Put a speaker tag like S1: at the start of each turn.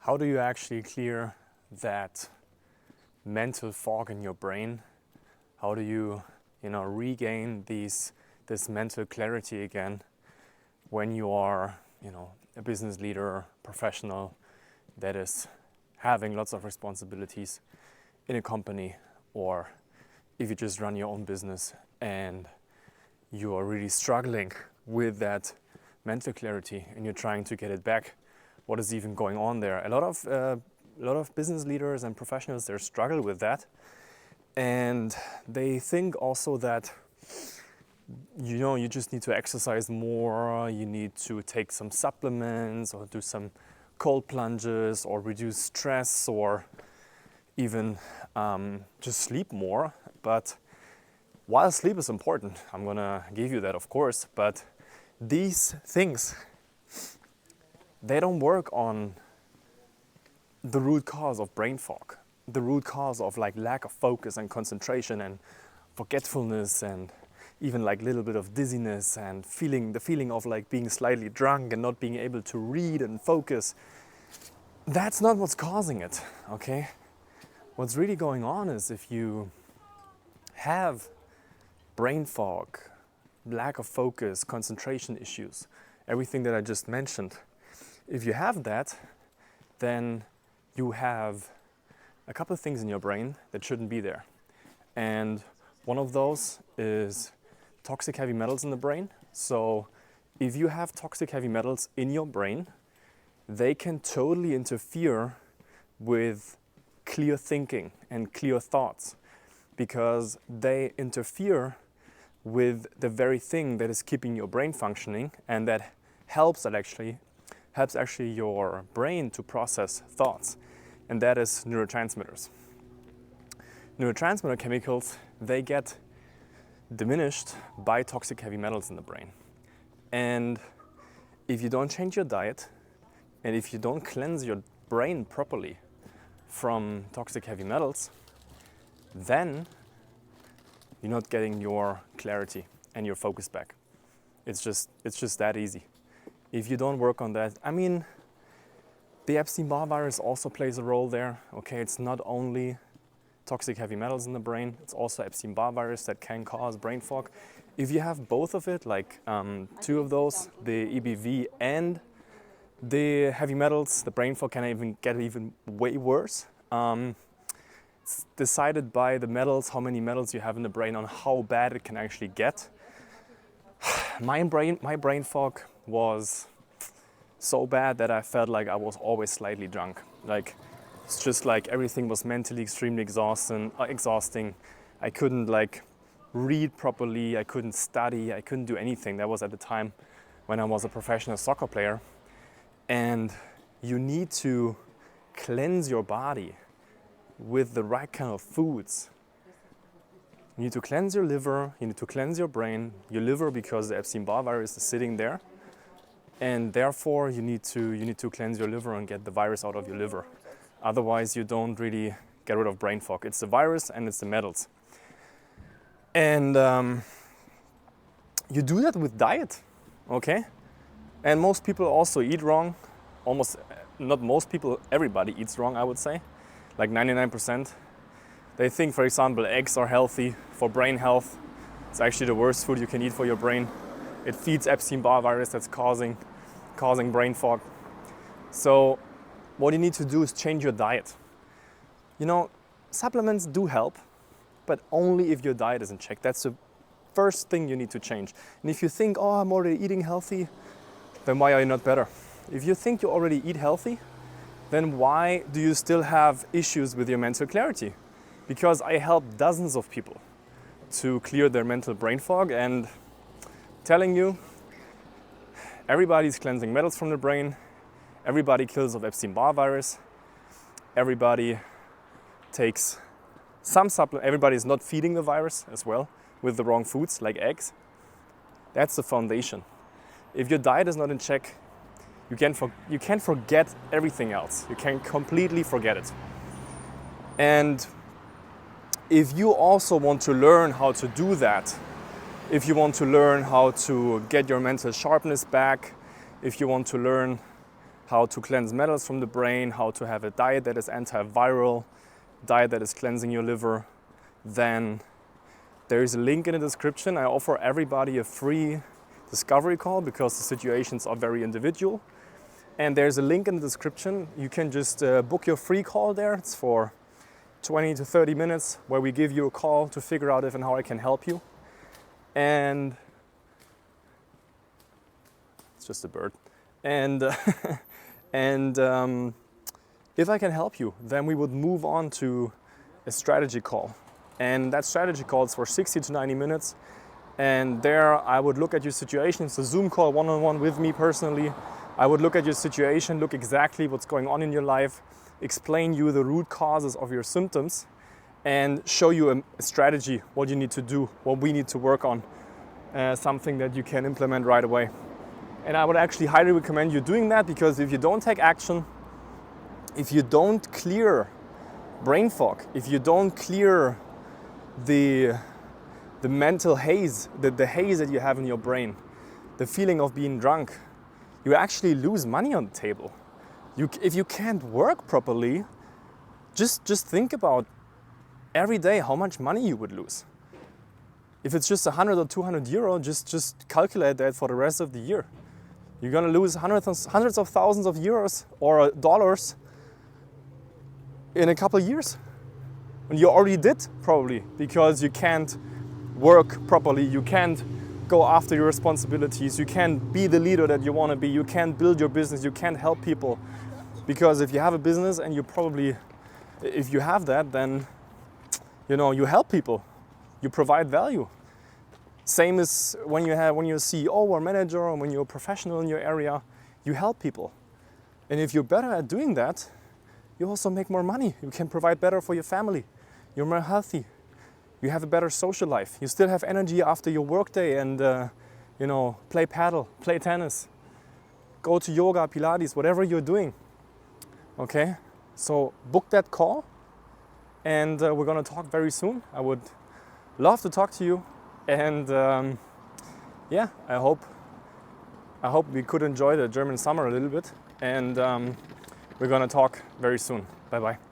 S1: how do you actually clear that mental fog in your brain? How do you, regain this mental clarity again when you are, a business leader, professional that is having lots of responsibilities in a company, or if you just run your own business and you are really struggling with that mental clarity and you're trying to get it back. What is even going on there? A lot of business leaders and professionals, they struggle with that, and they think also that you just need to exercise more, you need to take some supplements or do some cold plunges or reduce stress or even just sleep more. But while sleep is important, I'm gonna give you that, of course, but these things, they don't work on the root cause of brain fog, the root cause of lack of focus and concentration and forgetfulness and even a little bit of dizziness and the feeling of being slightly drunk and not being able to read and focus. That's not what's causing it, okay? What's really going on is if you have brain fog, lack of focus, concentration issues, everything that I just mentioned, if you have that, then you have a couple of things in your brain that shouldn't be there. And one of those is toxic heavy metals in the brain. So if you have toxic heavy metals in your brain, they can totally interfere with clear thinking and clear thoughts, because they interfere with the very thing that is keeping your brain functioning and that helps actually your brain to process thoughts, and that is neurotransmitters. Neurotransmitter chemicals, they get diminished by toxic heavy metals in the brain. And if you don't change your diet, and if you don't cleanse your brain properly from toxic heavy metals, then you're not getting your clarity and your focus back. It's just that easy. If you don't work on that, the Epstein-Barr virus also plays a role there. Okay, it's not only toxic heavy metals in the brain, it's also Epstein-Barr virus that can cause brain fog. If you have both of it, two of those, the EBV and the heavy metals, the brain fog can get way worse. It's decided by the metals, how many metals you have in the brain, on how bad it can actually get. My brain fog was so bad that I felt like I was always slightly drunk. It's just everything was mentally extremely exhausting. I couldn't read properly, I couldn't study, I couldn't do anything. That was at the time when I was a professional soccer player. And you need to cleanse your body with the right kind of foods. You need to cleanse your liver, you need to cleanse your brain, your liver, because the Epstein-Barr virus is sitting there. And therefore you need to cleanse your liver and get the virus out of your liver. Otherwise you don't really get rid of brain fog. It's the virus and it's the metals. And you do that with diet, okay? And most people also eat wrong. Not most people, everybody eats wrong, I would say. 99%. They think, for example, eggs are healthy for brain health. It's actually the worst food you can eat for your brain. It feeds Epstein-Barr virus that's causing brain fog. So what you need to do is change your diet. Supplements do help, but only if your diet is in check. That's the first thing you need to change. And if you think, I'm already eating healthy, then why are you not better? If you think you already eat healthy, then why do you still have issues with your mental clarity? Because I help dozens of people to clear their mental brain fog, and telling you, everybody's cleansing metals from the brain, everybody kills of Epstein-Barr virus, everybody takes some supplement, everybody's not feeding the virus as well with the wrong foods like eggs. That's the foundation. If your diet is not in check, you can forget everything else. You can completely forget it. And if you also want to learn how to do that, if you want to learn how to get your mental sharpness back, if you want to learn how to cleanse metals from the brain, how to have a diet that is antiviral, diet that is cleansing your liver, then there is a link in the description. I offer everybody a free discovery call because the situations are very individual. And there's a link in the description. You can just book your free call there. It's for 20 to 30 minutes where we give you a call to figure out if and how I can help you. And it's just a bird. And if I can help you, then we would move on to a strategy call. And that strategy call is for 60 to 90 minutes. And there I would look at your situation. It's a Zoom call one-on-one with me personally. I would look at your situation, look exactly what's going on in your life, explain you the root causes of your symptoms, and show you a strategy, what you need to do, what we need to work on, something that you can implement right away. And I would actually highly recommend you doing that, because if you don't take action, if you don't clear brain fog, if you don't clear the mental haze, the haze that you have in your brain, the feeling of being drunk, you actually lose money on the table. If you can't work properly, just think about every day how much money you would lose. If it's just 100 or 200 euro, just calculate that for the rest of the year. You're gonna lose hundreds of thousands of euros or dollars in a couple of years. And you already did, probably, because you can't work properly, you can't go after your responsibilities, you can't be the leader that you want to be, you can't build your business, you can't help people. Because if you have a business and if you have that, then you help people, you provide value. Same as when you're a CEO or manager, or when you're a professional in your area, you help people. And if you're better at doing that, you also make more money. You can provide better for your family. You're more healthy. You have a better social life. You still have energy after your workday and play paddle, play tennis, go to yoga, Pilates, whatever you're doing. Okay, so book that call, and we're gonna talk very soon. I would love to talk to you, and I hope we could enjoy the German summer a little bit, and we're gonna talk very soon. Bye bye.